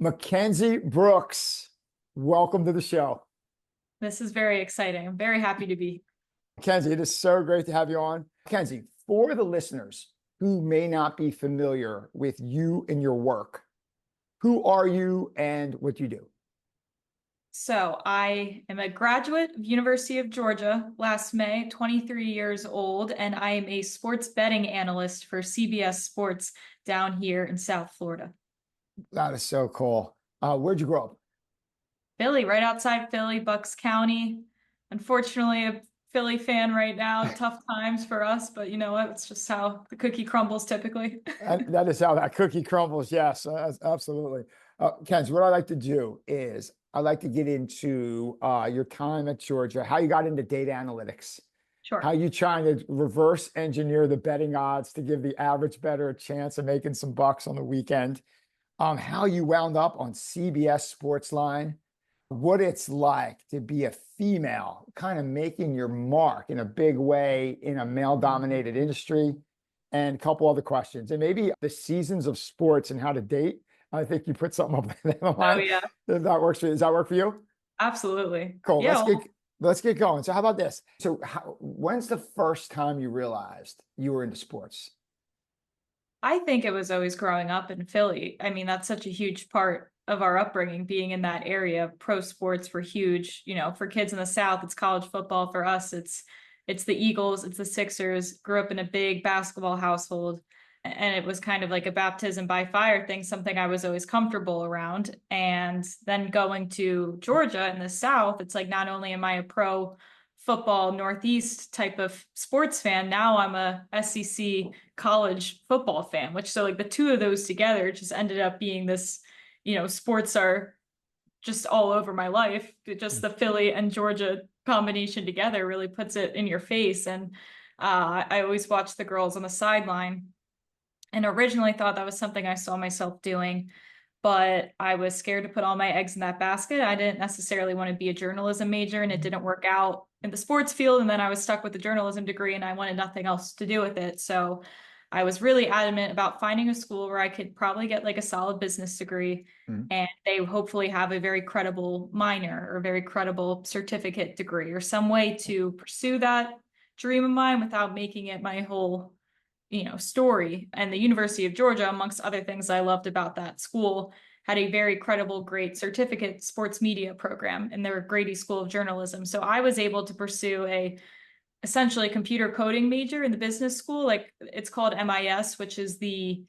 Mackenzie Brooks, welcome to the show. This is very exciting. I'm very happy to be. Mackenzie, it is so great to have you on. Mackenzie, for the listeners who may not be familiar with you and your work, who are you and what do you do? So I am a graduate of University of Georgia last May, 23 years old, and I am a sports betting analyst for CBS Sports down here in South Florida. That is so cool. Where'd you grow up? Philly, right outside Philly, Bucks County. Unfortunately, a Philly fan right now. Tough times for us, but you know what? It's just how the cookie crumbles typically. And that is how that cookie crumbles. Yes, absolutely. Kenzie, what I like to do is I like to get into your time at Georgia, how you got into data analytics, how Sure. you trying to reverse engineer the betting odds to give the average bettor a chance of making some bucks on the weekend, how you wound up on CBS Sports Line, what it's like to be a female, kind of making your mark in a big way in a male-dominated industry, and a couple other questions, and maybe the seasons of sports and how to date. I think you put something up there on the Oh line. yeah, If that works for you. Does that work for you? absolutely. Cool. Yeah, Let's get going. So how about this? So when's the first time you realized you were into sports? I think it was always growing up in Philly. I mean, that's such a huge part of our upbringing, being in that area. Pro sports were huge. You know, for kids in the South, it's college football. For us, it's the Eagles, it's the Sixers. Grew up in a big basketball household. And it was kind of like a baptism by fire thing, something I was always comfortable around. And then going to Georgia in the South, it's like not only am I a pro football Northeast type of sports fan, now I'm a SEC college football fan, which so like the two of those together just ended up being this, sports are just all over my life. Just the Philly and Georgia combination together really puts it in your face. And I always watch the girls on the sideline and originally thought that was something I saw myself doing, but I was scared to put all my eggs in that basket. I didn't necessarily want to be a journalism major, and it didn't work out in the sports field. And then I was stuck with the journalism degree and I wanted nothing else to do with it. So I was really adamant about finding a school where I could probably get like a solid business degree Mhm. and they hopefully have a very credible minor or very credible certificate degree or some way to pursue that dream of mine without making it my whole story. And the University of Georgia, amongst other things I loved about that school, had a very credible, great certificate sports media program in their Grady School of Journalism. So I was able to pursue a essentially computer coding major in the business school. Like it's called MIS, which is the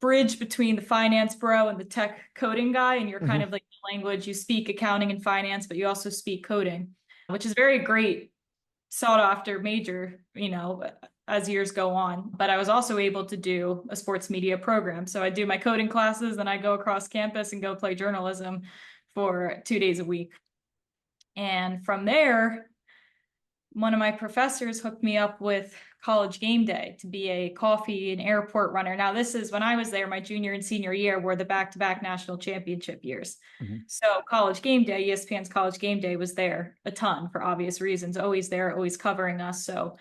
bridge between the finance bro and the tech coding guy. And you're kind Mhm. of like the language, you speak accounting and finance, but you also speak coding, which is very great, sought after major, as years go on. But I was also able to do a sports media program. So I do my coding classes, then I go across campus and go play journalism for 2 days a week. And from there, one of my professors hooked me up with College GameDay to be a coffee and airport runner. Now, this is when I was there, my junior and senior year were the back-to-back national championship years. Mhm. So College GameDay, ESPN's College GameDay was there a ton for obvious reasons, always there, always covering us. So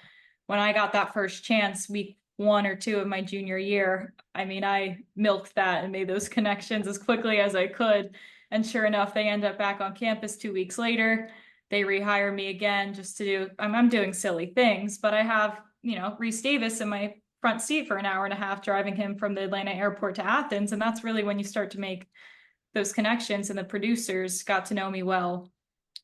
when I got that first chance, week 1 or 2 of my junior year, I mean, I milked that and made those connections as quickly as I could. And sure enough, they end up back on campus 2 weeks later. They rehire me again just to do, I'm doing silly things, but I have, Reese Davis in my front seat for an hour and a half, driving him from the Atlanta airport to Athens. And that's really when you start to make those connections. And the producers got to know me well.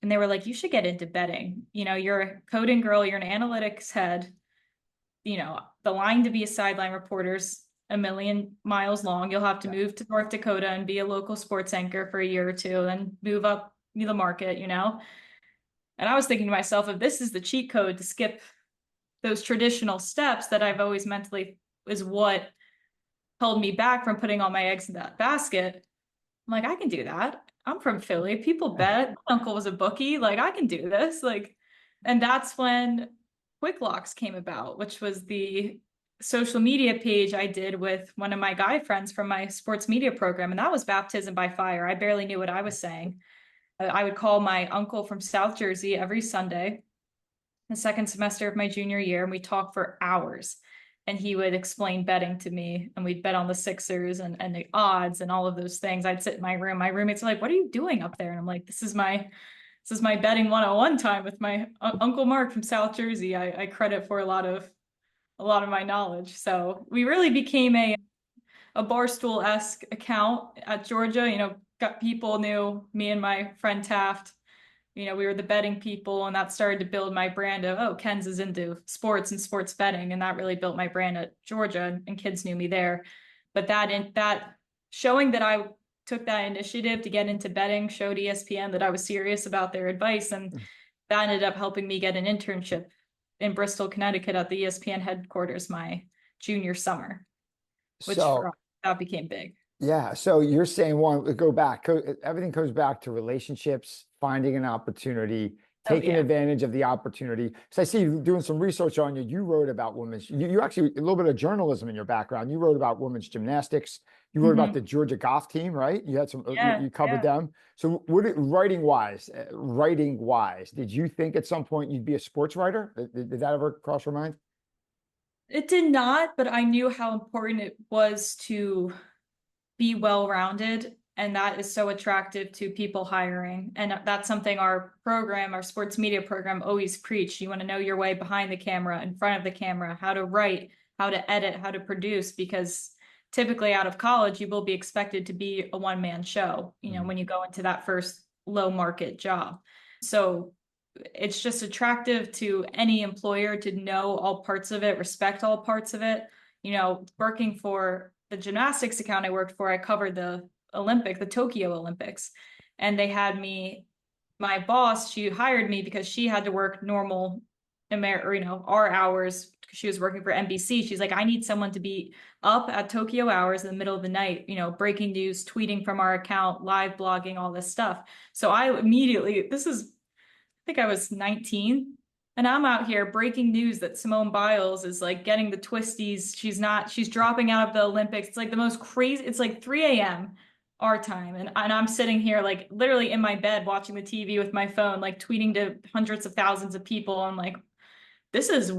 And they were like, you should get into betting. You're a coding girl, you're an analytics head. The line to be a sideline reporter's a million miles long. You'll have to Yeah. move to North Dakota and be a local sports anchor for a year or two, then move up the market. And I was thinking to myself, if this is the cheat code to skip those traditional steps that I've always mentally is what held me back from putting all my eggs in that basket, I'm like, I can do that. I'm from Philly. People bet. My uncle was a bookie. Like, I can do this. Like, and that's when Quick Locks came about, which was the social media page I did with one of my guy friends from my sports media program. And that was baptism by fire. I barely knew what I was saying. I would call my uncle from South Jersey every Sunday, the second semester of my junior year, and we talked for hours. and he would explain betting to me, and we'd bet on the Sixers and the odds and all of those things. I'd sit in my room. My roommates are like, "What are you doing up there?" And I'm like, this is my betting 101 time with my Uncle Mark from South Jersey. I credit for a lot of my knowledge. So we really became a Barstool-esque account at Georgia. Got people knew me and my friend Taft. We were the betting people, and that started to build my brand of, oh, Ken's is into sports and sports betting, and that really built my brand at Georgia, and kids knew me there. But that showing that I took that initiative to get into betting showed ESPN that I was serious about their advice, and that ended up helping me get an internship in Bristol, Connecticut at the ESPN headquarters my junior summer, which So, that became big. yeah. So you're saying everything goes back to relationships, finding an opportunity, Oh taking yeah. advantage of the opportunity. So I see you doing some research on you. You wrote about you actually a little bit of journalism in your background. You wrote about women's gymnastics. You wrote about Mm-hmm. the Georgia golf team, right? You had Yeah, you covered yeah. them. So writing wise, did you think at some point you'd be a sports writer? Did that ever cross your mind? It did not, but I knew how important it was to be well-rounded, and that is so attractive to people hiring. And that's something our sports media program always preached. You want to know your way behind the camera, in front of the camera, how to write, how to edit, how to produce, because typically out of college, you will be expected to be a one-man show, when you go into that first low market job. So it's just attractive to any employer to know all parts of it, respect all parts of it. Working for the gymnastics account I worked for, I covered the Tokyo Olympics, and they had my boss, she hired me because she had to work normal our hours. She was working for NBC. She's like, I need someone to be up at Tokyo hours in the middle of the night, breaking news, tweeting from our account, live blogging, all this stuff. So I immediately, I think I was 19, and I'm out here breaking news that Simone Biles is like getting the twisties. She's dropping out of the Olympics. It's like the most crazy, it's like 3 a.m. our time. And I'm sitting here like literally in my bed watching the TV with my phone, like tweeting to hundreds of thousands of people. I'm like, this is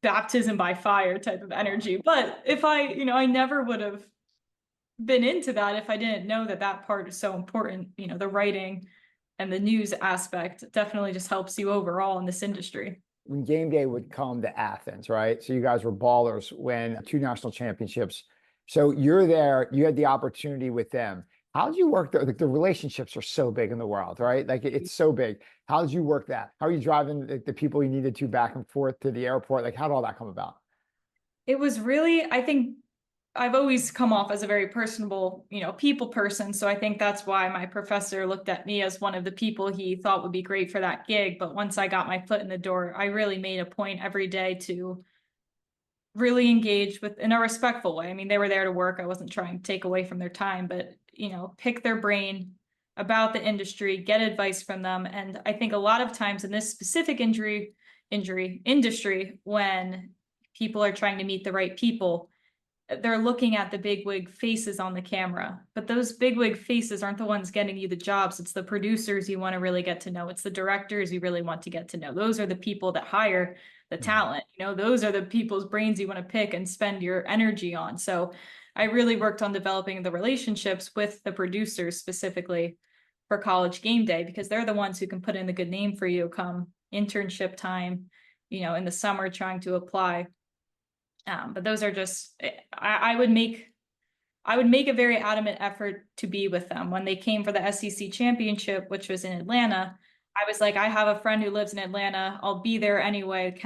baptism by fire type of energy. But if I never would have been into that if I didn't know that part is so important. The writing and the news aspect definitely just helps you overall in this industry. When game day would come to Athens, right? So you guys were ballers when two national championships. So you're there, you had the opportunity with them. How did you work the relationships are so big in the world, right? Like it's so big. How did you work that? How are you driving the people you needed to back and forth to the airport? Like how did all that come about? It was really, I think I've always come off as a very personable, people person. So I think that's why my professor looked at me as one of the people he thought would be great for that gig. But once I got my foot in the door, I really made a point every day to really engage with in a respectful way. I mean, they were there to work. I wasn't trying to take away from their time, but pick their brain about the industry, get advice from them. And I think a lot of times in this specific industry, when people are trying to meet the right people, they're looking at the bigwig faces on the camera, but those bigwig faces aren't the ones getting you the jobs. It's the producers you want to really get to know. It's the directors you really want to get to know. Those are the people that hire the talent. Those are the people's brains you want to pick and spend your energy on. So I really worked on developing the relationships with the producers specifically for College GameDay, because they're the ones who can put in the good name for you come internship time, in the summer trying to apply. But those are just, I would make a very adamant effort to be with them. When they came for the SEC championship, which was in Atlanta, I was like, I have a friend who lives in Atlanta. I'll be there anyway.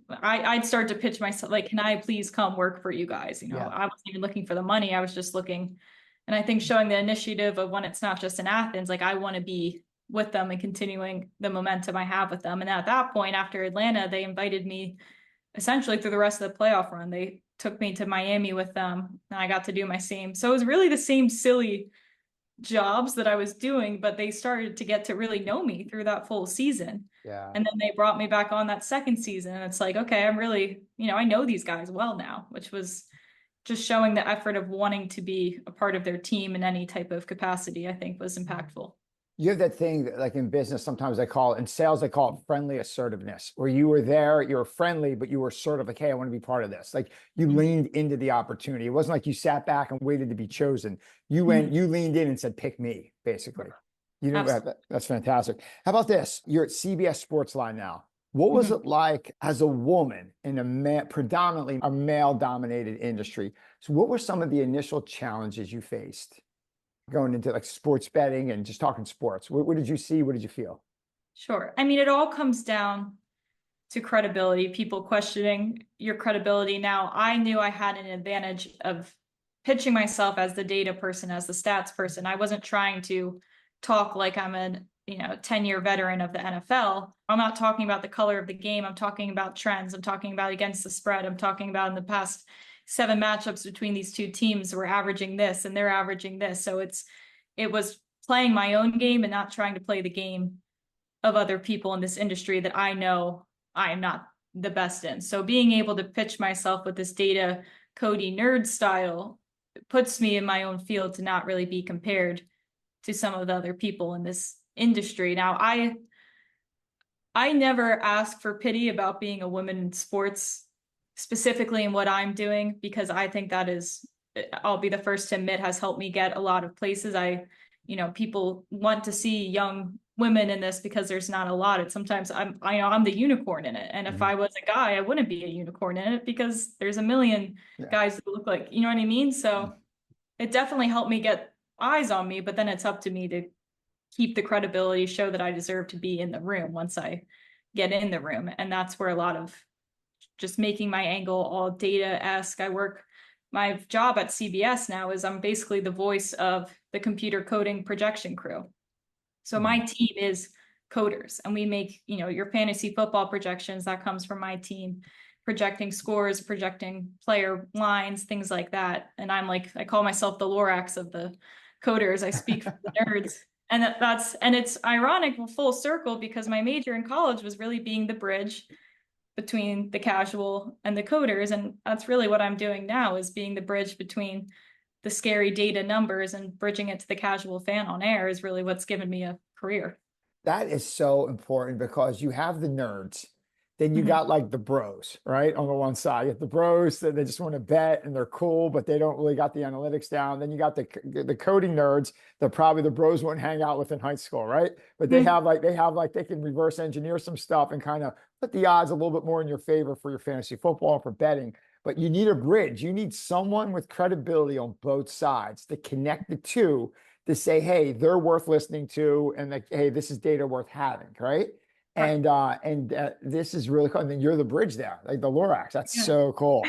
I'd start to pitch myself, like, can I please come work for you guys? Yeah. I wasn't even looking for the money. I was just looking. And I think showing the initiative of when it's not just in Athens, like I want to be with them and continuing the momentum I have with them. And at that point, after Atlanta, they invited me essentially through the rest of the playoff run. They took me to Miami with them, and I got to do my same. So it was really the same silly jobs that I was doing, but they started to get to really know me through that full season. Yeah. And then they brought me back on that second season. And it's like, okay, I'm really, I know these guys well now, which was just showing the effort of wanting to be a part of their team in any type of capacity, I think was impactful. You have that thing that, like in business, sometimes they call it, in sales, they call it friendly assertiveness, where you were there, you were friendly, but you were sort of like, hey, I want to be part of this. Like you Mhm. leaned into the opportunity. It wasn't like you sat back and waited to be chosen. Mhm. You leaned in and said, pick me, basically. You know, Absolutely. that's fantastic. How about this? You're at CBS Sports Line now. What was Mhm. it like as a woman in predominantly a male dominated industry? So what were some of the initial challenges you faced going into like sports betting and just talking sports? What did you see? What did you feel? Sure. I mean, it all comes down to credibility, people questioning your credibility. Now, I knew I had an advantage of pitching myself as the data person, as the stats person. I wasn't trying to talk like I'm an 10-year veteran of the NFL. I'm not talking about the color of the game. I'm talking about trends. I'm talking about against the spread. I'm talking about in the past 7 matchups between these two teams, we're averaging this and they're averaging this. So it was playing my own game and not trying to play the game of other people in this industry that I know I am not the best in. So being able to pitch myself with this data Cody nerd style puts me in my own field to not really be compared to some of the other people in this industry. Now, I never ask for pity about being a woman in sports, specifically in what I'm doing, because I think that is, I'll be the first to admit, has helped me get a lot of places. People want to see young women in this because there's not a lot. Sometimes I know I'm the unicorn in it. And if Mhm. I was a guy, I wouldn't be a unicorn in it because there's a million Yeah. guys that look like, you know what I mean? So it definitely helped me get eyes on me, but then it's up to me to keep the credibility, show that I deserve to be in the room once I get in the room. And that's where a lot of just making my angle all data-esque. My job at CBS now is I'm basically the voice of the computer coding projection crew. So my Mhm. team is coders and we make, your fantasy football projections. That comes from my team, projecting scores, projecting player lines, things like that. And I call myself the Lorax of the coders. I speak for the nerds. And it's ironic, full circle, because my major in college was really being the bridge between the casual and the coders. And that's really what I'm doing now, is being the bridge between the scary data numbers and bridging it to the casual fan on air is really what's given me a career. That is so important because you have the nerds, then you Mhm. got like the bros, right? On the one side, you have the bros that they just want to bet and they're cool, but they don't really got the analytics down. Then you got the coding nerds that probably the bros wouldn't hang out with in high school, right? But Mhm. they can reverse engineer some stuff and kind of put the odds a little bit more in your favor for your fantasy football and for betting. But you need a bridge. You need someone with credibility on both sides to connect the two to say, hey, they're worth listening to, and like, hey, this is data worth having, right? Right. And this is really cool. And then you're the bridge there, like the Lorax. That's Yeah. so cool.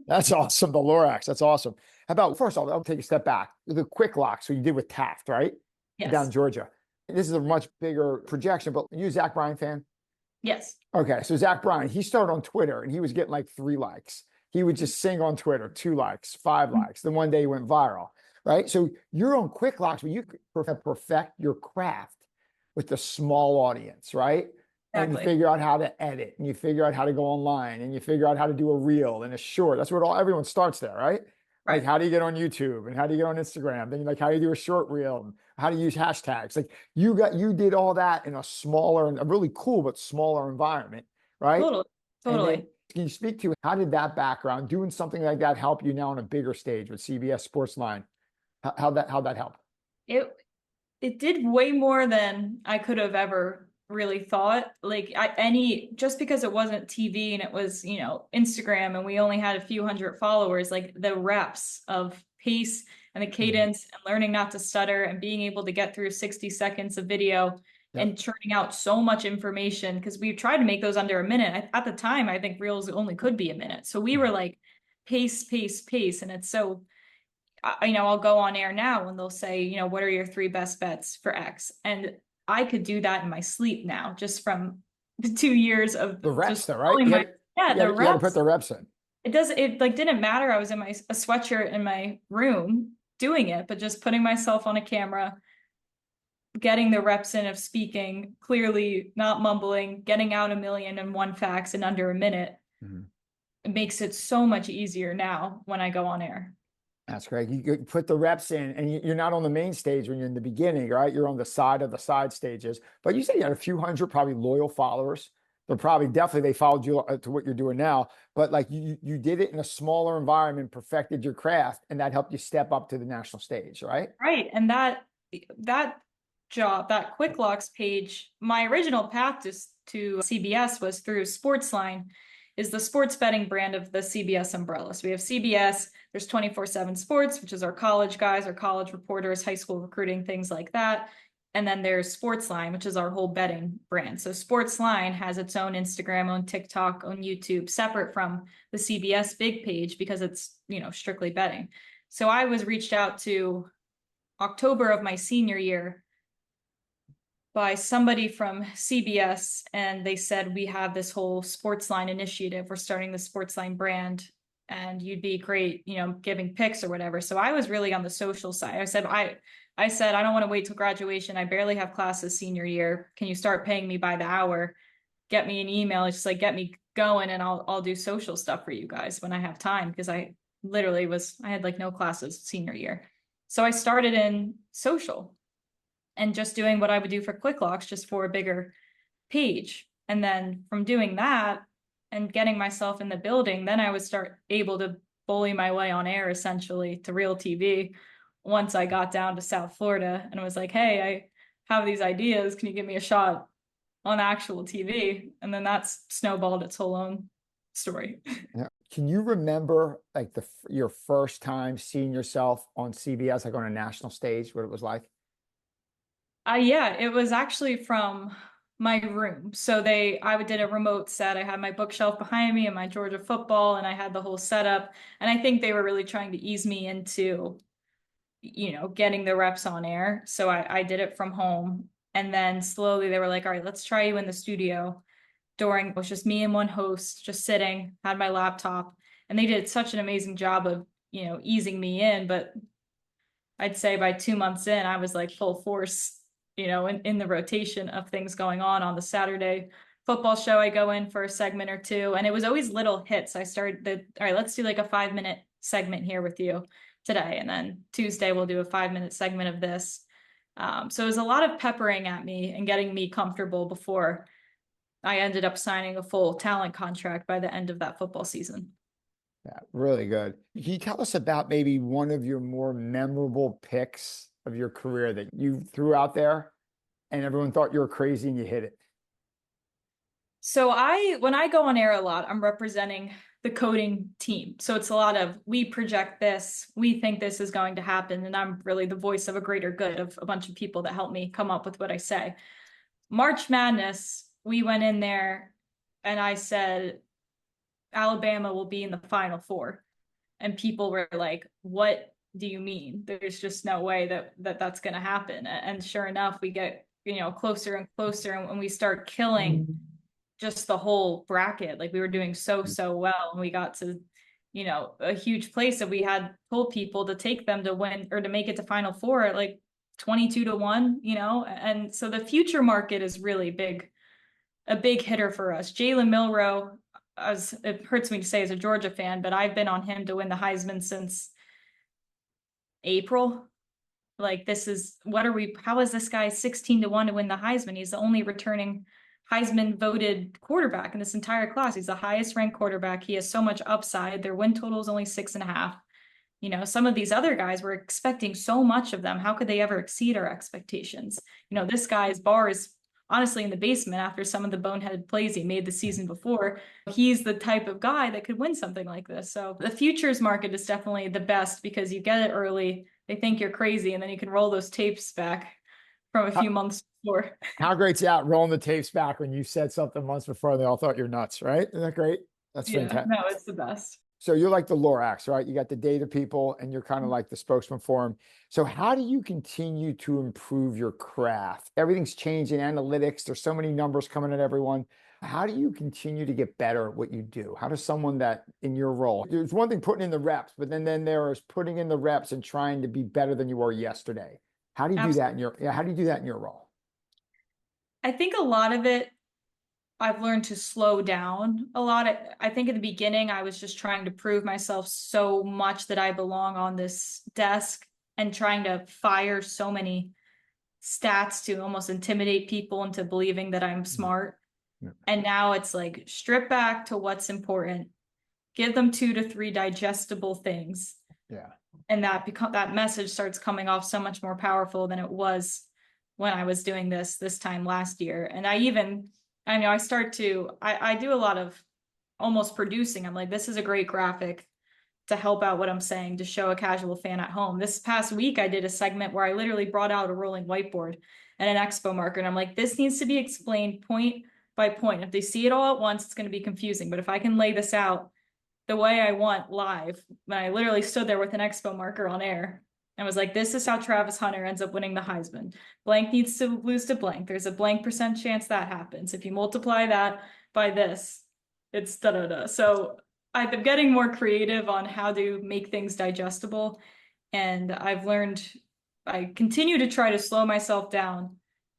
That's awesome. The Lorax. That's awesome. How about first of all, I'll take a step back. The quick locks, so you did with Taft, right? Down in Yes. Georgia. This is a much bigger projection, but you a Zach Bryan fan? Yes. Okay, so Zach Bryan, he started on Twitter and he was getting like 3 likes. He would just sing on Twitter, 2 likes, 5 likes. Then one day he went viral, right? So you're on quick locks, but you perfect your craft with the small audience, right? And you Exactly. figure out how to edit and you figure out how to go online and you figure out how to do a reel and a short. That's where everyone starts there, right? Like Right. how do you get on YouTube and how do you get on Instagram? Then like how do you do a short reel and how do you use hashtags? Like you did all that in a smaller and a really cool but smaller environment, right? Totally. And then Totally. can you speak to how did that background doing something like that help you now on a bigger stage with CBS Sports Line? How that help? It it did way more than I could have ever really thought. Just because it wasn't TV and it was, Instagram and we only had a few hundred followers, like the reps of pace and the Mhm. cadence and learning not to stutter and being able to get through 60 seconds of video Yep. and churning out so much information, because we tried to make those under a minute. At the time, I think reels only could be a minute. So we were Mhm. like pace, pace, pace. And it's so I'll go on air now and they'll say, what are your 3 best bets for X? And I could do that in my sleep now, just from the 2 years of The reps just though, right? pulling yeah, the You had to put reps. the reps in. It like didn't matter. I was in a sweatshirt in my room doing it, but just putting myself on a camera, getting the reps in of speaking clearly, not mumbling, getting out 1,000,001 facts in under a minute. Mhm. It makes it so much easier now when I go on air. That's great. You put the reps in, and you're not on the main stage when you're in the beginning, right? You're on the side of the side stages. But you said you had a few hundred, probably loyal followers. They're probably definitely they followed you to what you're doing now. But like you did it in a smaller environment, perfected your craft, and that helped you step up to the national stage, right? Right. And that job, that Quick Locks page, my original path to CBS was through Sportsline, is the sports betting brand of the CBS umbrella. So we have CBS, there's 24/7 Sports, which is our college guys, our college reporters, high school recruiting, things like that. And then there's Sportsline, which is our whole betting brand. So Sportsline has its own Instagram, own TikTok, own YouTube, separate from the CBS big page because it's, strictly betting. So I was reached out to October of my senior year by somebody from CBS, and they said, we have this whole Sportsline initiative. We're starting the Sportsline brand, and you'd be great, giving picks or whatever. So I was really on the social side. I said, I don't want to wait till graduation. I barely have classes senior year. Can you start paying me by the hour? Get me an email. It's just like, get me going, and I'll do social stuff for you guys when I have time. Because I had like no classes senior year. So I started in social and just doing what I would do for Quick Locks, just for a bigger page. And then from doing that and getting myself in the building, then I would start able to bully my way on air essentially to real TV once I got down to South Florida and was like, hey, I have these ideas. Can you give me a shot on actual TV? And then that's snowballed its whole own story. Yeah. Can you remember like your first time seeing yourself on CBS, like on a national stage, what it was like? Yeah, it was actually from my room. So I did a remote set. I had my bookshelf behind me and my Georgia football, and I had the whole setup. And I think they were really trying to ease me into, getting the reps on air. So I did it from home. And then slowly they were like, all right, let's try you in the studio. It was just me and one host, just sitting, had my laptop. And they did such an amazing job of, easing me in. But I'd say by 2 months in, I was like full force, in the rotation of things going on the Saturday football show. I go in for a segment or two, and it was always little hits. I started all right, let's do like a 5-minute segment here with you today. And then Tuesday, we'll do a 5-minute segment of this. So it was a lot of peppering at me and getting me comfortable before I ended up signing a full talent contract by the end of that football season. Yeah, really good. Can you tell us about maybe one of your more memorable picks of your career that you threw out there and everyone thought you were crazy and you hit it? So when I go on air a lot, I'm representing the coding team. So it's a lot of, we project this, we think this is going to happen. And I'm really the voice of a greater good of a bunch of people that help me come up with what I say. March Madness, we went in there and I said, Alabama will be in the Final Four. And people were like, what do you mean? There's just no way that's going to happen. And sure enough, we get, closer and closer. And when we start killing just the whole bracket, like we were doing so well. And we got to, a huge place that we had told people to take them to win or to make it to Final Four at like 22-1, and so the future market is really big, a big hitter for us. Jalen Milroe, as it hurts me to say as a Georgia fan, but I've been on him to win the Heisman since April. Like how is this guy 16-1 to win the Heisman? He's the only returning Heisman voted quarterback in this entire class. He's the highest ranked quarterback. He has so much upside. Their win total is only 6.5. Some of these other guys were expecting so much of them. How could they ever exceed our expectations? This guy's bar is honestly in the basement after some of the boneheaded plays he made the season before. He's the type of guy that could win something like this. So the futures market is definitely the best because you get it early. They think you're crazy, and then you can roll those tapes back from a few months before. How great's that rolling the tapes back when you said something months before and they all thought you're nuts, right? Isn't that great? That's Yeah, fantastic. no, it's the best. So you're like the Lorax, right? You got the data people and you're kind of like the spokesman for them. So how do you continue to improve your craft? Everything's changing, analytics. There's so many numbers coming at everyone. How do you continue to get better at what you do? How does someone that in your role, there's one thing putting in the reps, but then there is putting in the reps and trying to be better than you were yesterday. How do you do that in your, how do you do that in your role? I think a lot of it I've learned to slow down a lot. I think in the beginning, I was just trying to prove myself so much that I belong on this desk and trying to fire so many stats to almost intimidate people into believing that I'm smart. Yeah. And now it's like strip back to what's important, give them 2 to 3 digestible things. Yeah. And that message starts coming off so much more powerful than it was when I was doing this time last year. And I do a lot of almost producing. I'm like, this is a great graphic to help out what I'm saying, to show a casual fan at home. This past week, I did a segment where I literally brought out a rolling whiteboard and an expo marker. And I'm like, this needs to be explained point by point. If they see it all at once, it's going to be confusing. But if I can lay this out the way I want live, when I literally stood there with an expo marker on air and was like, this is how Travis Hunter ends up winning the Heisman. Blank needs to lose to blank. There's a blank percent chance that happens. If you multiply that by this, it's da-da-da. So I've been getting more creative on how to make things digestible. And I continue to try to slow myself down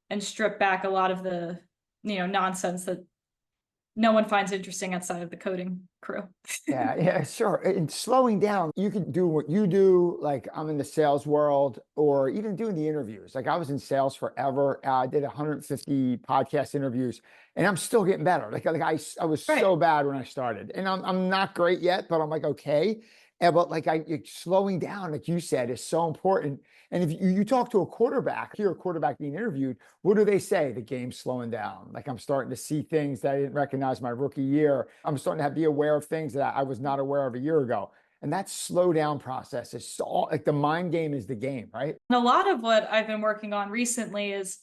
and strip back a lot of the, nonsense that no one finds interesting outside of the coding crew. Yeah, yeah, sure. And slowing down, you can do what you do. Like I'm in the sales world, or even doing the interviews. Like I was in sales forever. I did 150 podcast interviews, and I'm still getting better. I was Right. so bad when I started, and I'm not great yet, but I'm like okay. But slowing down, like you said, is so important. And if you talk to a quarterback, hear a quarterback being interviewed, what do they say? The game's slowing down. Like I'm starting to see things that I didn't recognize my rookie year. I'm starting to be aware of things that I was not aware of a year ago. And that slow down process is so like the mind game is the game, right? And a lot of what I've been working on recently is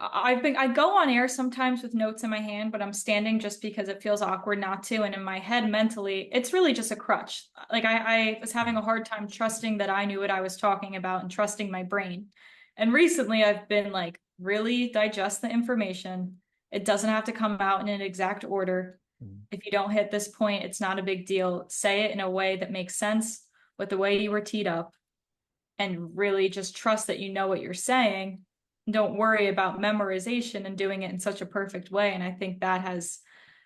I go on air sometimes with notes in my hand, but I'm standing just because it feels awkward not to. And in my head, mentally, it's really just a crutch. Like I was having a hard time trusting that I knew what I was talking about and trusting my brain. And recently I've been like, really digest the information. It doesn't have to come out in an exact order. If you don't hit this point, it's not a big deal. Say it in a way that makes sense with the way you were teed up, and really just trust that you know what you're saying. Don't worry about memorization and doing it in such a perfect way. And I think that has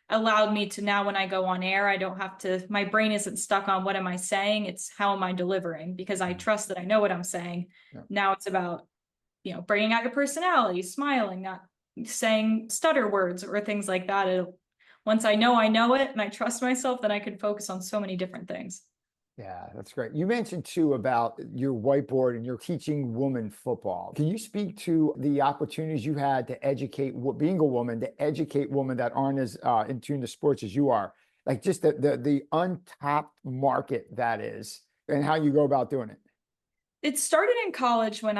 allowed me to now, when I go on air, I don't have to, my brain isn't stuck on what am I saying? It's how am I delivering? Because I trust that I know what I'm saying. Yeah. Now it's about, bringing out your personality, smiling, not saying stutter words or things like that. Once I know it and I trust myself, then I can focus on so many different things. Yeah, that's great. You mentioned too about your whiteboard and you're teaching women football. Can you speak to the opportunities you had to educate, being a woman, to educate women that aren't as in tune to sports as you are? Like just the untapped market that is, and how you go about doing it. It started in college when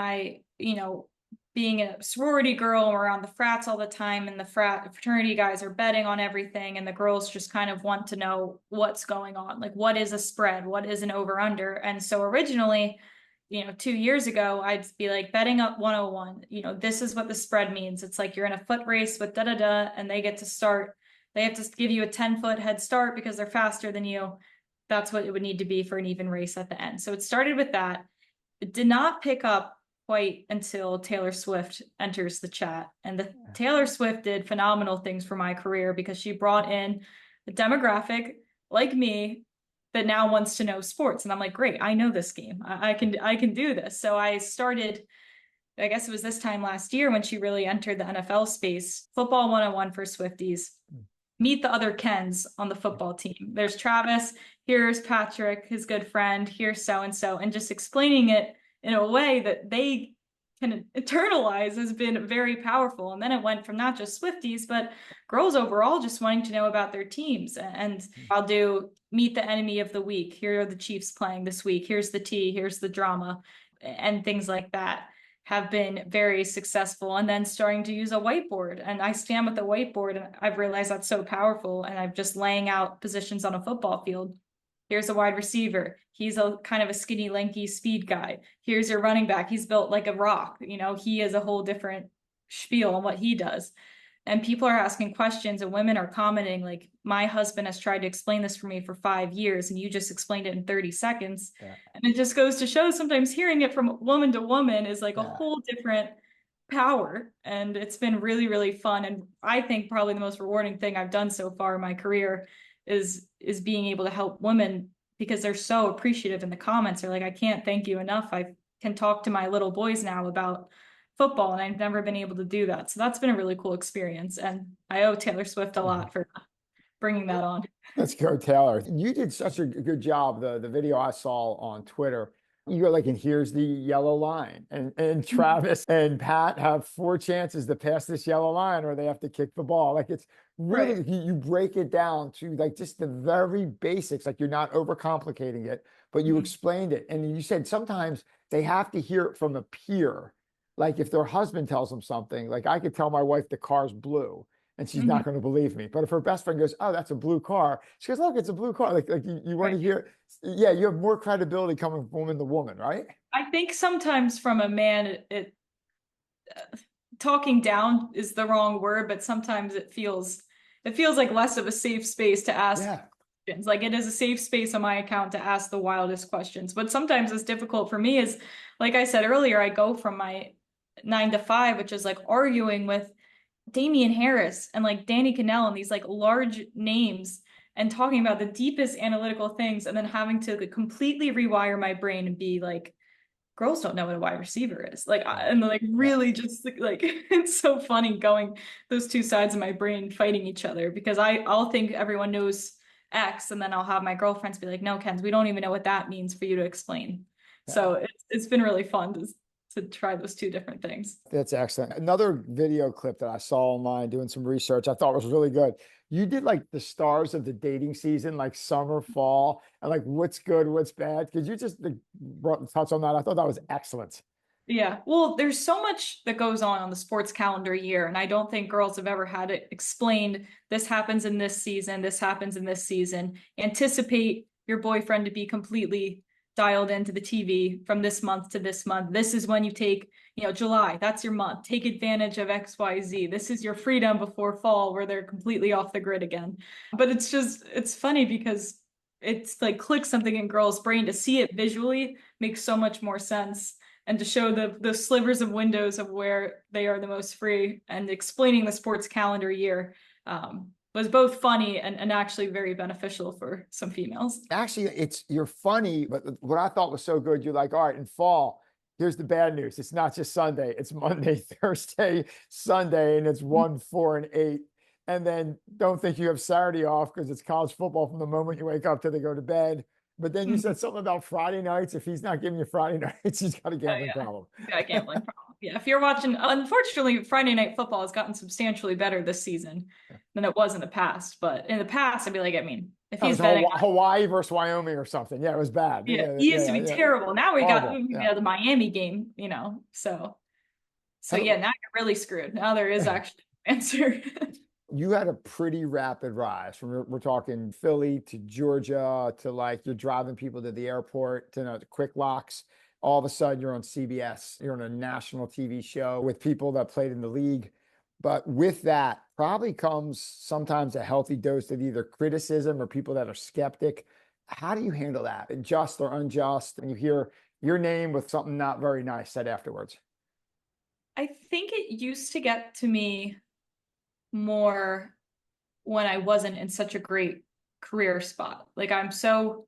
being a sorority girl, we're around the frats all the time, and the fraternity guys are betting on everything, and the girls just kind of want to know what's going on. Like, what is a spread? What is an over under? And so originally, 2 years ago, I'd be like betting up 101. This is what the spread means. It's like you're in a foot race with da da da, and they get to start. They have to give you a 10-foot head start because they're faster than you. That's what it would need to be for an even race at the end. So it started with that. It did not pick up quite until Taylor Swift enters the chat. And Taylor Swift did phenomenal things for my career because she brought in a demographic like me that now wants to know sports. And I'm like, great, I know this game. I can do this. So I started, I guess it was this time last year when she really entered the NFL space, football 101 for Swifties. Meet the other Kens on the football team. There's Travis, here's Patrick, his good friend, here's so-and-so, and just explaining it in a way that they can internalize has been very powerful. And then it went from not just Swifties, but girls overall just wanting to know about their teams. And I'll do meet the enemy of the week. Here are the Chiefs playing this week. Here's the tea, here's the drama, and things like that have been very successful. And then starting to use a whiteboard. And I stand with a whiteboard and I've realized that's so powerful. And I'm just laying out positions on a football field. Here's a wide receiver. He's a kind of a skinny, lanky speed guy. Here's your running back. He's built like a rock. He has a whole different spiel on what he does. And people are asking questions and women are commenting like, my husband has tried to explain this for me for 5 years and you just explained it in 30 seconds. Yeah. And it just goes to show sometimes hearing it from woman to woman is like a whole different power, and it's been really, really fun. And I think probably the most rewarding thing I've done so far in my career is being able to help women, because they're so appreciative in the comments. They're like, I can't thank you enough. I can talk to my little boys now about football, and I've never been able to do that. So that's been a really cool experience. And I owe Taylor Swift a lot for bringing that on. Let's go, Taylor. You did such a good job. The video I saw on Twitter, you go like, and here's the yellow line. And Travis and Pat have 4 chances to pass this yellow line, or they have to kick the ball. Like, it's really, Right. you break it down to like just the very basics. Like, you're not overcomplicating it, but you Mhm. explained it. And you said sometimes they have to hear it from a peer. Like, if their husband tells them something, like I could tell my wife the car's blue and she's not Mhm. going to believe me. But if her best friend goes, "Oh, that's a blue car," she goes, "Look, it's a blue car." Like you want to Right. hear, yeah, you have more credibility coming from woman to woman, right? I think sometimes from a man, talking down is the wrong word, but sometimes it feels like less of a safe space to ask Yeah. questions. Like, it is a safe space on my account to ask the wildest questions. But sometimes it's difficult for me is, like I said earlier, I go from my 9 to 5, which is like arguing with Damian Harris and like Danny Cannell and these like large names, and talking about the deepest analytical things, and then having to like completely rewire my brain and be like, girls don't know what a wide receiver is. Like, Right. and like Yeah. really just like it's so funny going those two sides of my brain fighting each other, because I'll think everyone knows X, and then I'll have my girlfriends be like, no, Kenz, we don't even know what that means for you to explain. Yeah. So it's been really fun to try those two different things. That's excellent. Another video clip that I saw online doing some research I thought was really good. You did like the stars of the dating season, like summer, fall, and like what's good, what's bad. Could you just like, touch on that? I thought that was excellent. Yeah. Well, there's so much that goes on the sports calendar year, and I don't think girls have ever had it explained. This happens in this season, this happens in this season. Anticipate your boyfriend to be completely dialed into the TV from this month to this month. This is when you take, July, that's your month. Take advantage of XYZ. This is your freedom before fall, where they're completely off the grid again. But it's funny because it's like clicks something in girls' brain. To see it visually makes so much more sense, and to show the slivers of windows of where they are the most free, and explaining the sports calendar year was both funny and actually very beneficial for some females. Actually, you're funny, but what I thought was so good, you're like, all right, in fall, here's the bad news. It's not just Sunday, it's Monday, Thursday, Sunday, and it's 1, 4, and 8. And then don't think you have Saturday off because it's college football from the moment you wake up till they go to bed. But then you said something about Friday nights. If he's not giving you Friday nights, he's got a Oh gambling yeah, problem. yeah, gambling problem. Yeah, if you're watching, unfortunately, Friday Night Football has gotten substantially better this season than it was in the past. But in the past, I'd be like, I mean, if That he's was betting, Hawaii versus Wyoming or something. Yeah, it was bad. yeah, Yeah, he used to yeah, be yeah. terrible. Now Horrible. we Yeah. got the Miami game. So And yeah, now you're really screwed. Now there is actually an answer. you had a pretty rapid rise from we're talking Philly to Georgia to like you're driving people to the airport to the quick locks. All of a sudden you're on CBS, you're on a national TV show with people that played in the league. But with that probably comes sometimes a healthy dose of either criticism or people that are skeptic. How do you handle that? Just or unjust? And you hear your name with something not very nice said afterwards. I think it used to get to me more when I wasn't in such a great career spot. Like, I'm so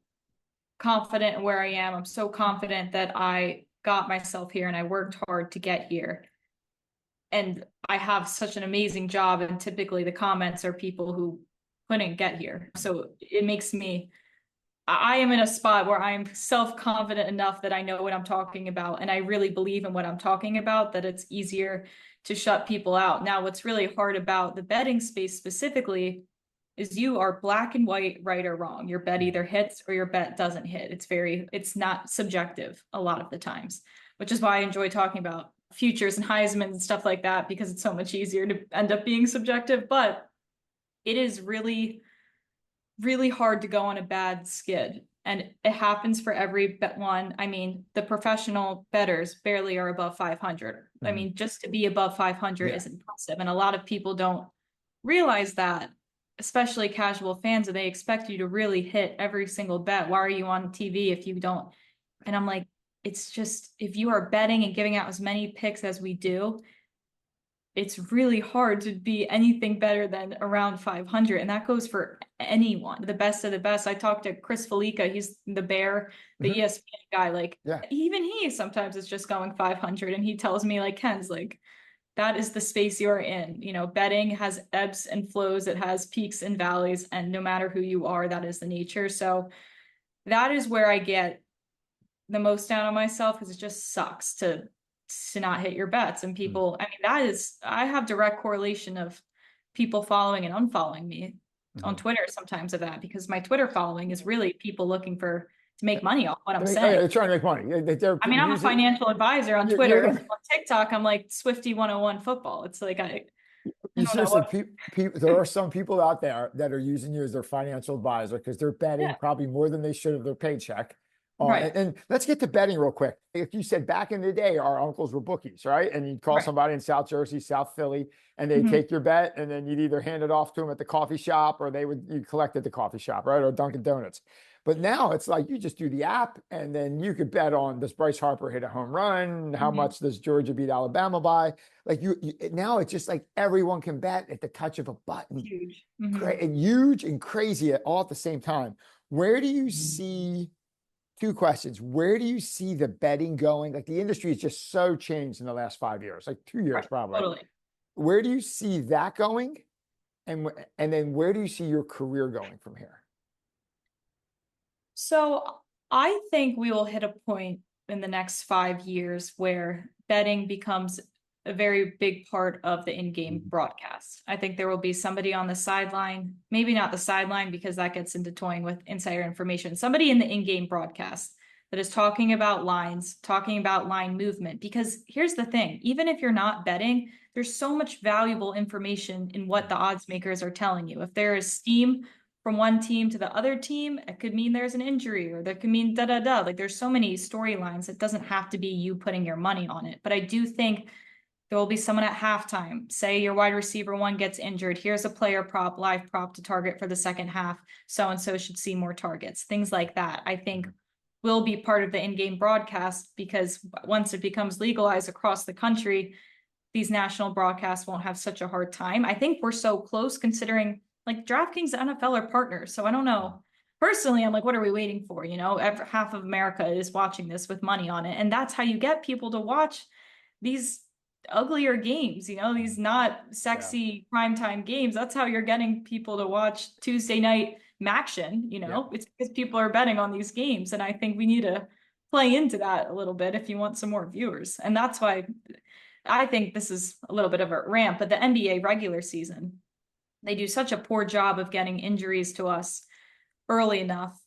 confident in where I am. I'm so confident that I got myself here and I worked hard to get here. And I have such an amazing job. And typically the comments are people who couldn't get here. So it makes me, I am in a spot where I'm self-confident enough that I know what I'm talking about. And I really believe in what I'm talking about, that it's easier to shut people out. Now, what's really hard about the betting space specifically is you are black and white, right or wrong. Your bet either hits or your bet doesn't hit. It's not subjective a lot of the times, which is why I enjoy talking about futures and Heisman and stuff like that, because it's so much easier to end up being subjective. But it is really, really hard to go on a bad skid. And it happens for every bet one. I mean, the professional bettors barely are above 500. I mean, just to be above 500 Yeah. is impressive. And a lot of people don't realize that, especially casual fans, and they expect you to really hit every single bet. Why are you on TV if you don't? And I'm like, it's just, if you are betting and giving out as many picks as we do, it's really hard to be anything better than around 500. And that goes for anyone, the best of the best. I talked to Chris Felica, he's the Bear, the Mhm. ESPN guy. Like, Yeah. even he sometimes is just going 500. And he tells me, like, Ken's like, that is the space you're in. You know, betting has ebbs and flows, it has peaks and valleys. And no matter who you are, that is the nature. So that is where I get the most down on myself, because it just sucks to not hit your bets. And Mm. people, I mean, that is, I have direct correlation of people following and unfollowing me on Mhm. Twitter sometimes of that, because my Twitter following is really people looking for to make money off what I'm Oh yeah, saying. they're trying to make money. They're I mean, I'm a using. financial advisor on You're Twitter. And the. on TikTok, I'm like Swifty 101 football. It's like I You don't know seriously, what. there are some people out there that are using you as their financial advisor because they're betting Yeah, probably more than they should of their paycheck. right, And let's get to betting real quick. If you said back in the day, our uncles were bookies, right? And you'd call right. somebody in South Jersey, South Philly, and they'd Mhm. take your bet, and then you'd either hand it off to them at the coffee shop, or you'd collect at the coffee shop, right? Or Dunkin' Donuts. But now it's like you just do the app, and then you could bet on, does Bryce Harper hit a home run? How Mhm. much does Georgia beat Alabama by? Like now it's just like everyone can bet at the touch of a button. Huge. Great and huge and crazy all at the same time. Where do you see two questions? Where do you see the betting going? Like the industry has just so changed in the last 5 years, like 2 years Right, probably. totally. Where do you see that going? And then where do you see your career going from here? So I think we will hit a point in the next 5 years where betting becomes a very big part of the in-game broadcast. I think there will be somebody on the sideline, maybe not the sideline because that gets into toying with insider information, somebody in the in-game broadcast that is talking about lines, talking about line movement. Because here's the thing, even if you're not betting, there's so much valuable information in what the odds makers are telling you. If there is steam from one team to the other team, it could mean there's an injury, or that could mean da da da. Like there's so many storylines. It doesn't have to be you putting your money on it. But I do think there will be someone at halftime. Say your wide receiver one gets injured. Here's a player prop, live prop to target for the second half. So and so should see more targets. Things like that, I think, will be part of the in-game broadcast, because once it becomes legalized across the country, these national broadcasts won't have such a hard time. I think we're so close, considering like DraftKings and NFL are partners. So I don't know. Personally, I'm like, what are we waiting for? You know, half of America is watching this with money on it. And that's how you get people to watch these uglier games, you know, these not Yeah. sexy primetime games. That's how you're getting people to watch Tuesday night Maction, you Yeah. know, it's because people are betting on these games. And I think we need to play into that a little bit if you want some more viewers. And that's why I think this is a little bit of a rant, but the NBA regular season, they do such a poor job of getting injuries to us early enough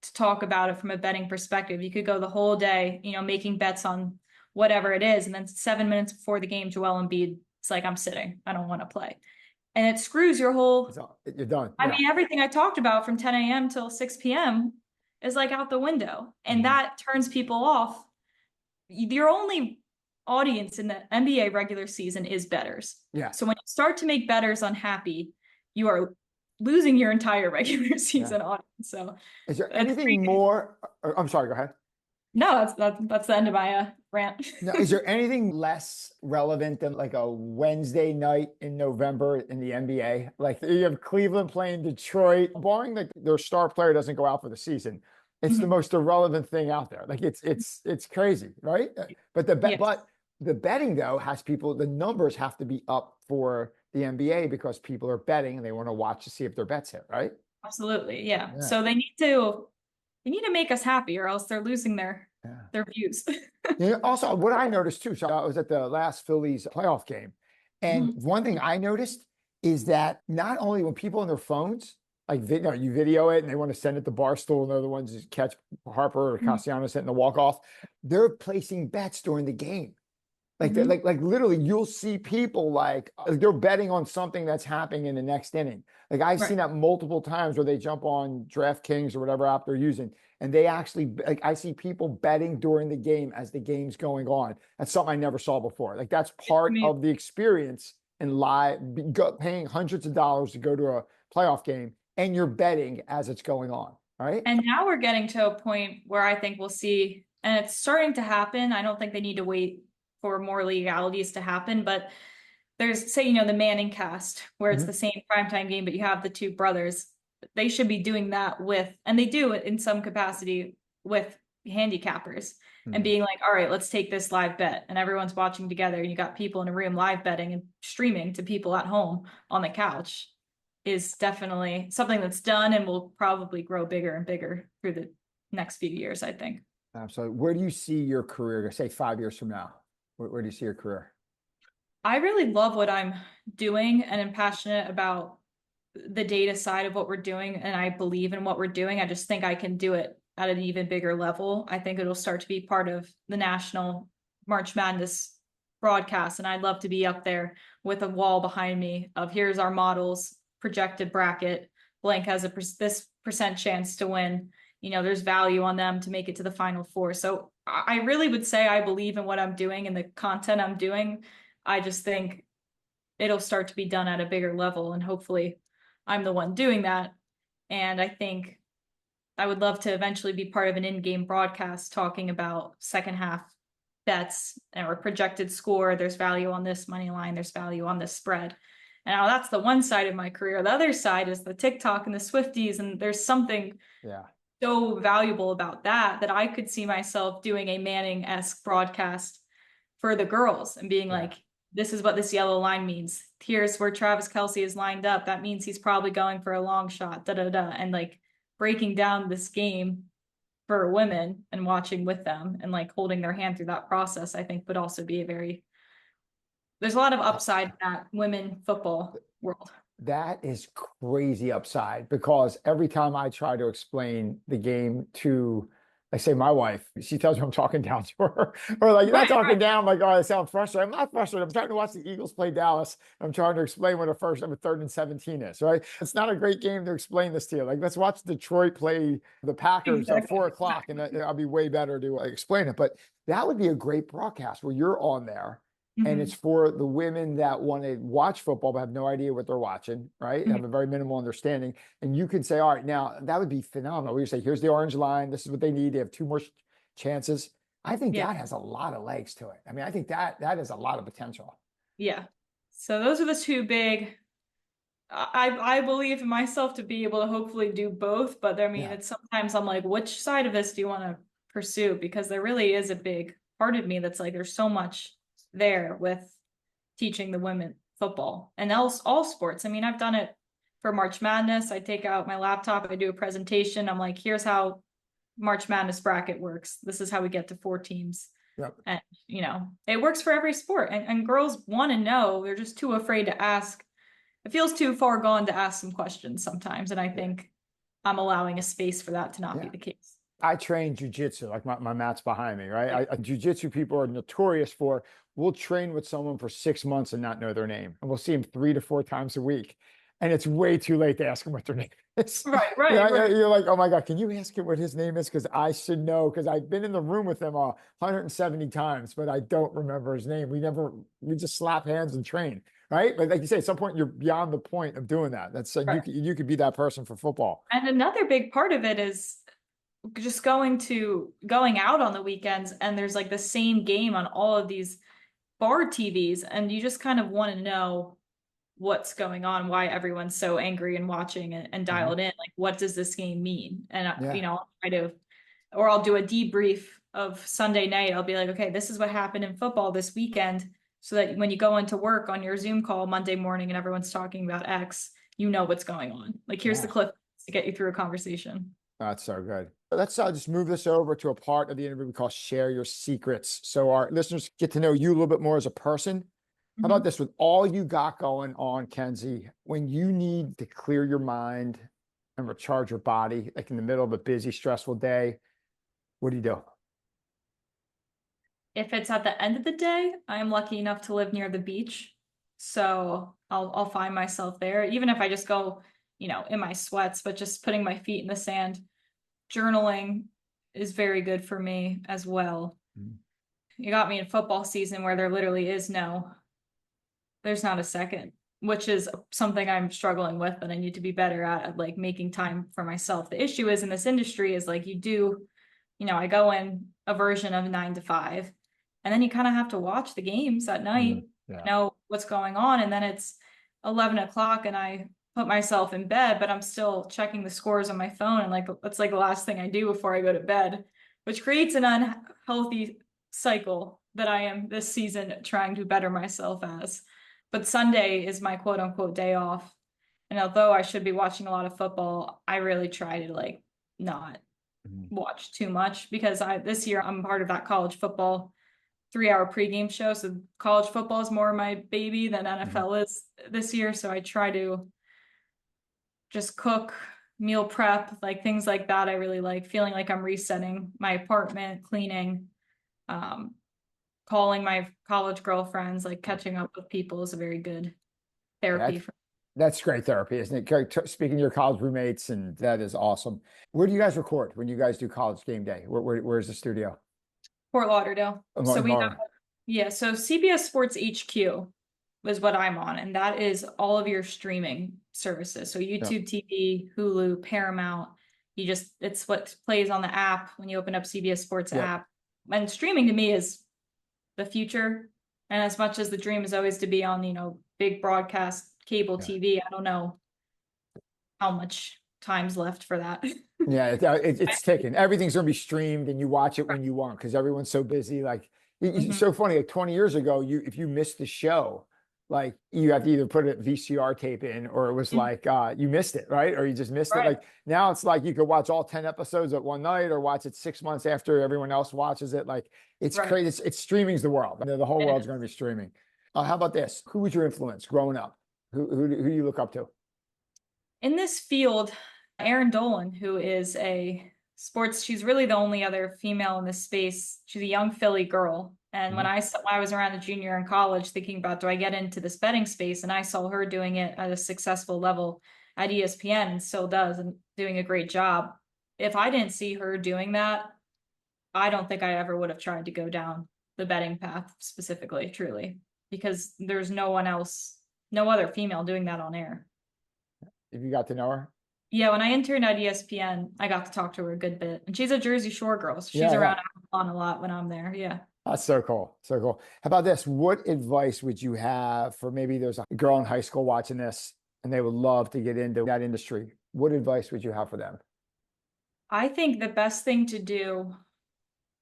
to talk about it from a betting perspective. You could go the whole day, you know, making bets on whatever it is, and then 7 minutes before the game, Joel Embiid, it's like, I'm sitting, I don't want to play. And it screws your whole, You're done. I Yeah. mean, everything I talked about from 10 a.m. till 6 p.m. is like out the window. And Mhm. that turns people off. Your only audience in the NBA regular season is bettors. Yeah. So when you start to make bettors unhappy, you are losing your entire regular Yeah. season audience. So Is there it's anything more? I'm sorry, go ahead. no, that's the end of my rant. Now, is there anything less relevant than like a Wednesday night in November in the NBA? Like you have Cleveland playing Detroit, barring that their star player doesn't go out for the season. It's the most irrelevant thing out there. Like it's crazy, right? But Yes, the betting though has people. The numbers have to be up for the NBA because people are betting and they want to watch to see if their bets hit, right? absolutely. Yeah. Yeah, So they need to make us happy, or else they're losing yeah. their views. Yeah, also, what I noticed too, so I was at the last Phillies playoff game, and Mhm. one thing I noticed is that not only when people on their phones, like you video it and they want to send it to Barstool and they're the ones that catch Harper or Mhm. Castellanos hitting the walk off, they're placing bets during the game. Like, Mhm. like literally, you'll see people like they're betting on something that's happening in the next inning. Like I've Right. seen that multiple times where they jump on DraftKings or whatever app they're using, and they actually like I see people betting during the game as the game's going on. That's something I never saw before. Like that's part Amazing. of the experience in paying hundreds of dollars to go to a playoff game, and you're betting as it's going on. Right? And now we're getting to a point where I think we'll see, and it's starting to happen. I don't think they need to wait for more legalities to happen, but there's, say, you know, the Manning cast, where it's Mhm. the same primetime game, but you have the two brothers. They should be doing that with, and they do it in some capacity with handicappers, and Mhm. being like, all right, let's take this live bet. And everyone's watching together, and you got people in a room live betting and streaming to people at home on the couch, is definitely something that's done and will probably grow bigger and bigger through the next few years, I think. Absolutely. Where do you see your career, say 5 years from now? Where do you see your career? I really love what I'm doing and am passionate about the data side of what we're doing. And I believe in what we're doing. I just think I can do it at an even bigger level. I think it'll start to be part of the national March Madness broadcast. And I'd love to be up there with a wall behind me of here's our models, projected bracket, blank has this percent chance to win. You know, there's value on them to make it to the Final Four. So I really would say I believe in what I'm doing and the content I'm doing. I just think it'll start to be done at a bigger level, and hopefully I'm the one doing that. And I think I would love to eventually be part of an in-game broadcast talking about second half bets or projected score. There's value on this money line, there's value on this spread. And now that's the one side of my career. The other side is the TikTok and the Swifties, and there's something Yeah. so valuable about that I could see myself doing a Manning-esque broadcast for the girls and being Yeah. like, this is what this yellow line means. Here's where Travis Kelce is lined up. That means he's probably going for a long shot, da da da. And like breaking down this game for women and watching with them and like holding their hand through that process, I think would also be there's a lot of upside in that women football world. That is crazy upside because every time I try to explain the game to, like, say, my wife, she tells me I'm talking down to her, or like, you're not Right, talking right. down. I'm like, oh, I sound frustrated. I'm not frustrated. I'm trying to watch the Eagles play Dallas. I'm trying to explain what a 3rd and 17 is, right? It's not a great game to explain this to you. Like, let's watch Detroit play the Packers at Exactly. 4 o'clock, and I'll be way better to explain it. But that would be a great broadcast where you're on there. And it's Mhm. for the women that want to watch football but have no idea what they're watching, right? Mhm. Have a very minimal understanding. And you could say, all right, now that would be phenomenal. You say, here's the orange line. This is what they need. They have 2 more chances. I think Yeah. that has a lot of legs to it. I mean, I think that is a lot of potential. Yeah. So those are the two big. I believe in myself to be able to hopefully do both, but I mean, Yeah. it's sometimes I'm like, which side of this do you want to pursue? Because there really is a big part of me that's like, there's so much there with teaching the women football and else all sports. I mean, I've done it for March Madness. I take out my laptop, I do a presentation. I'm like, here's how March Madness bracket works. This is how we get to 4 teams. Yep. And, you know, it works for every sport. And girls want to know, they're just too afraid to ask. It feels too far gone to ask some questions sometimes. And I Yeah. think I'm allowing a space for that to not be Yeah. the case. I train jujitsu, like my mat's behind me, right? Jujitsu people are notorious for, we'll train with someone for 6 months and not know their name. And we'll see them 3 to 4 times a week. And it's way too late to ask them what their name is. Right, You right, know, right. you're like, oh my God, can you ask him what his name is? Because I should know, because I've been in the room with him 170 times, but I don't remember his name. We just slap hands and train, right? But like you say, at some point you're beyond the point of doing that. That's Right. you could be that person for football. And another big part of it is just going out on the weekends, and there's like the same game on all of these bar TVs, and you just kind of want to know what's going on, why everyone's so angry and watching and Mhm. dialed in. Like, what does this game mean? And you Yeah. know, I'll try to, or I'll do a debrief of Sunday night. I'll be like, okay, this is what happened in football this weekend, so that when you go into work on your Zoom call Monday morning and everyone's talking about X, you know what's going on. Like, here's the Yeah. clip to get you through a conversation. That's so good. Let's just move this over to a part of the interview we call Share Your Secrets. So our listeners get to know you a little bit more as a person. How about Mhm. this? With all you got going on, Kenzie, when you need to clear your mind and recharge your body, like in the middle of a busy, stressful day, what do you do? If it's at the end of the day, I am lucky enough to live near the beach. So I'll find myself there, even if I just go, you know, in my sweats, but just putting my feet in the sand. Journaling is very good for me as well. Mhm. You got me in football season where there literally is there's not a second, which is something I'm struggling with, but I need to be better at like making time for myself. The issue is in this industry is like you know, I go in a version of 9 to 5, and then you kind of have to watch the games at Mhm. night. Yeah. know what's going on. And then it's 11 o'clock and I put myself in bed, but I'm still checking the scores on my phone. And like, that's like the last thing I do before I go to bed, which creates an unhealthy cycle that I am this season trying to better myself as. But Sunday is my quote unquote day off. And although I should be watching a lot of football, I really try to like not Mhm. watch too much because this year I'm part of that college football 3 hour pregame show. So college football is more my baby than Mhm. NFL is this year. So I try to just cook, meal prep, like things like that. I really like feeling like I'm resetting my apartment, cleaning, um, calling my college girlfriends, like catching up with people is a very good therapy That's for. that's great therapy, isn't it? Speaking to your college roommates, and that is awesome. Where do you guys record when you guys do college game day? Where's the studio? Fort Lauderdale. So In we have, Laura. yeah, so CBS Sports HQ is what I'm on, and that is all of your streaming services. So Yeah. YouTube TV, Hulu, Paramount. It's what plays on the app when you open up CBS Sports Yep. app. And streaming to me is the future. And as much as the dream is always to be on, big broadcast cable Yeah. TV, I don't know how much time's left for that. Yeah, it's taken. Everything's gonna be streamed, and you watch it when you want because everyone's so busy. Like it's Mhm. so funny. Like 20 years ago, if you missed the show, like you had to either put a VCR tape in, or it was like you missed it, right? Or you just missed it. Right. Like now, it's like you could watch all 10 episodes at one night, or watch it 6 months after everyone else watches it. Like it's Right. crazy. It's streaming's the world. The whole It world's is. gonna be streaming. How about this? Who was your influence growing up? Who do you look up to? In this field, Erin Dolan, who is she's really the only other female in this space. She's a young Philly girl. And when Mhm. I was around a junior in college thinking about, do I get into this betting space? And I saw her doing it at a successful level at ESPN and still does and doing a great job. If I didn't see her doing that, I don't think I ever would have tried to go down the betting path specifically, truly, because there's no one else, no other female doing that on air. If you got to know her? Yeah, when I interned at ESPN, I got to talk to her a good bit. And she's a Jersey Shore girl, so she's Yeah, yeah. around on a lot when I'm there. Yeah. That's so cool. So cool. How about this? What advice would you have for maybe there's a girl in high school watching this and they would love to get into that industry? What advice would you have for them? I think the best thing to do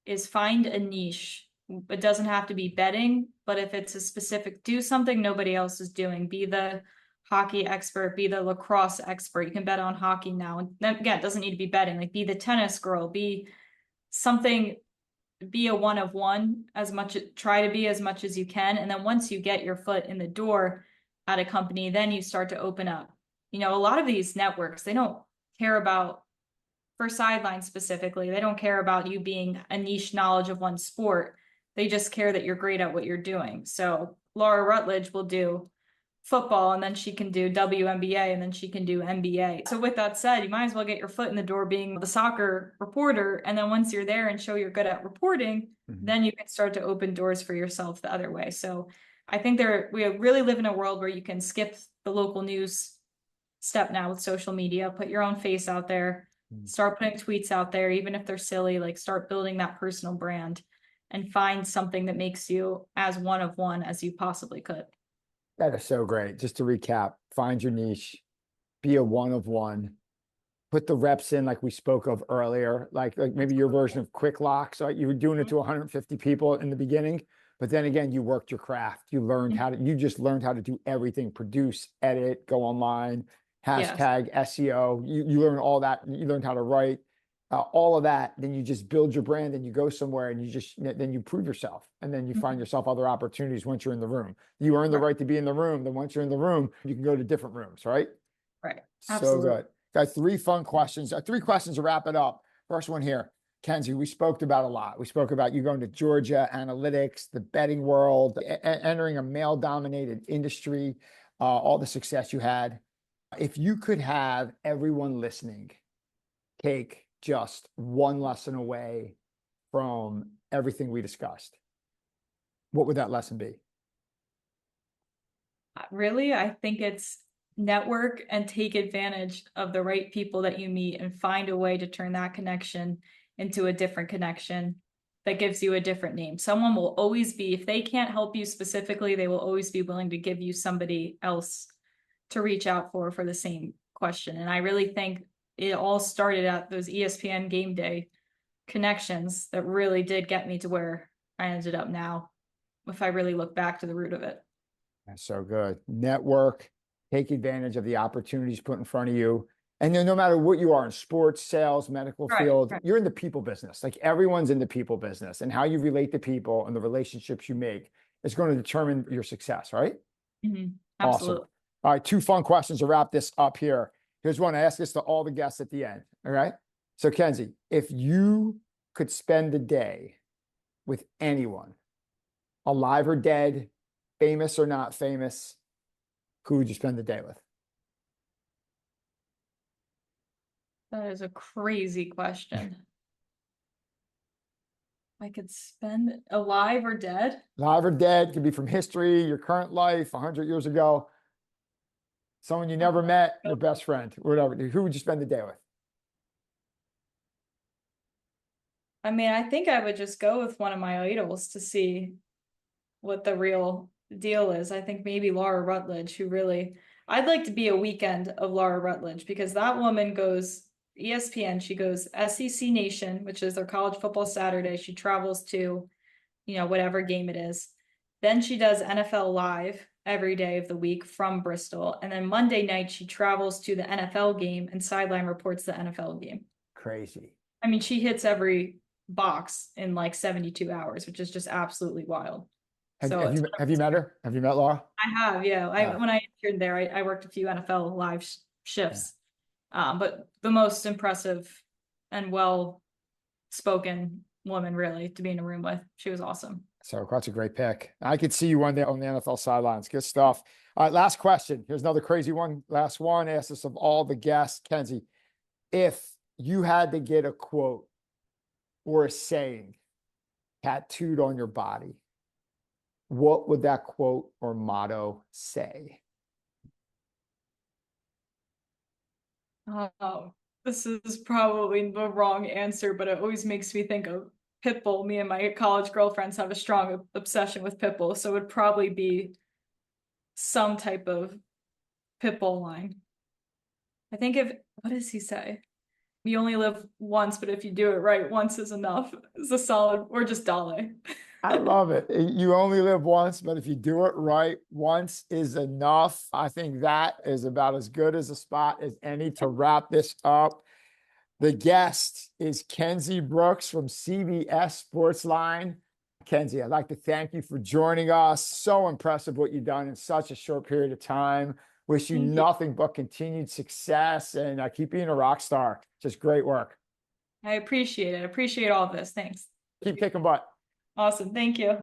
is find a niche. It doesn't have to be betting, but if it's a specific, do something nobody else is doing. Be the hockey expert, be the lacrosse expert. You can bet on hockey now. And then again, it doesn't need to be betting. Like be the tennis girl, be something, be a one of one try to be as much as you can. And then once you get your foot in the door at a company, then you start to open up. A lot of these networks, they don't care about, for sidelines specifically, they don't care about you being a niche knowledge of one sport. They just care that you're great at what you're doing. So Laura Rutledge will do football and then she can do WNBA and then she can do NBA. So with that said, you might as well get your foot in the door being the soccer reporter. And then once you're there and show you're good at reporting, Mhm. then you can start to open doors for yourself the other way. So I think we really live in a world where you can skip the local news step now with social media, put your own face out there, Mhm. start putting tweets out there, even if they're silly, like start building that personal brand and find something that makes you as one of one as you possibly could. That is so great. Just to recap, find your niche, be a one of one, put the reps in like we spoke of earlier, like maybe your version of quick locks. So you were doing it to 150 people in the beginning, but then again, you worked your craft. You just learned how to do everything, produce, edit, go online, Yes. hashtag SEO. You learn all that. You learned how to write, all of that. Then you just build your brand and you go somewhere and then you prove yourself. And then you find Mhm. yourself other opportunities once you're in the room. You earn the Right. right to be in the room. Then once you're in the room, you can go to different rooms, right? Right. So Absolutely. good. Got three fun questions. Three questions to wrap it up. First one here, Kenzie. We spoke about a lot. We spoke about you going to Georgia, analytics, the betting world, entering a male-dominated industry, all the success you had. If you could have everyone listening take just one lesson away from everything we discussed, what would that lesson be? Really, I think it's network and take advantage of the right people that you meet and find a way to turn that connection into a different connection. that gives you a different name. Someone will always be, if they can't help you specifically, they will always be willing to give you somebody else to reach out for the same question. And I really think it all started at those ESPN GameDay connections that really did get me to where I ended up now, if I really look back to the root of it. That's so good. Network, take advantage of the opportunities put in front of you. And then no matter what you are in sports, sales, medical field, you're in the people business. Like everyone's in the people business, and how you relate to people and the relationships you make is going to determine your success, right? Mm-hmm. Awesome. Absolutely. All right, two fun questions to wrap this up here. Here's one. I ask this to all the guests at the end. All right. So, Kenzie, if you could spend a day with anyone, alive or dead, famous or not famous, who would you spend the day with? That is a crazy question. I could spend alive or dead? Alive or dead, could be from history, your current life, 100 years ago, someone you never met, your best friend, whatever. Who would you spend the day with? I mean, I think I would just go with one of my idols to see what the real deal is. I think maybe Laura Rutledge, who really, I'd like to be a weekend of Laura Rutledge, because that woman goes ESPN, she goes SEC Nation, which is their college football Saturday. She travels to, whatever game it is. Then she does NFL Live every day of the week from Bristol. And then Monday night, she travels to the NFL game and sideline reports the NFL game. Crazy. I mean, she hits every box in like 72 hours, which is just absolutely wild. Have you met her? Have you met Laura? I have, yeah. When I interned there, I worked a few NFL live shifts. But the most impressive and well-spoken woman, really, to be in a room with. She was awesome. So that's a great pick. I could see you one day on the NFL sidelines. Good stuff. All right, last question. Here's another crazy one. Last one. Ask this of all the guests. Kenzie, if you had to get a quote or a saying tattooed on your body, what would that quote or motto say? Oh, this is probably the wrong answer, but it always makes me think of Pitbull. Me and my college girlfriends have a strong obsession with Pitbull, so it would probably be some type of Pitbull line. I think what does he say? You only live once, but if you do it right, once is enough. It's a solid, or just Dale. I love it. You only live once, but if you do it right, once is enough. I think that is about as good as a spot as any to wrap this up. The guest is Mackenzie Brooks from CBS Sports Line. Mackenzie, I'd like to thank you for joining us. So impressive what you've done in such a short period of time. Wish you nothing but continued success, and keep being a rock star. Just great work. I appreciate it. I appreciate all of this. Thanks. Keep kicking butt. Awesome. Thank you.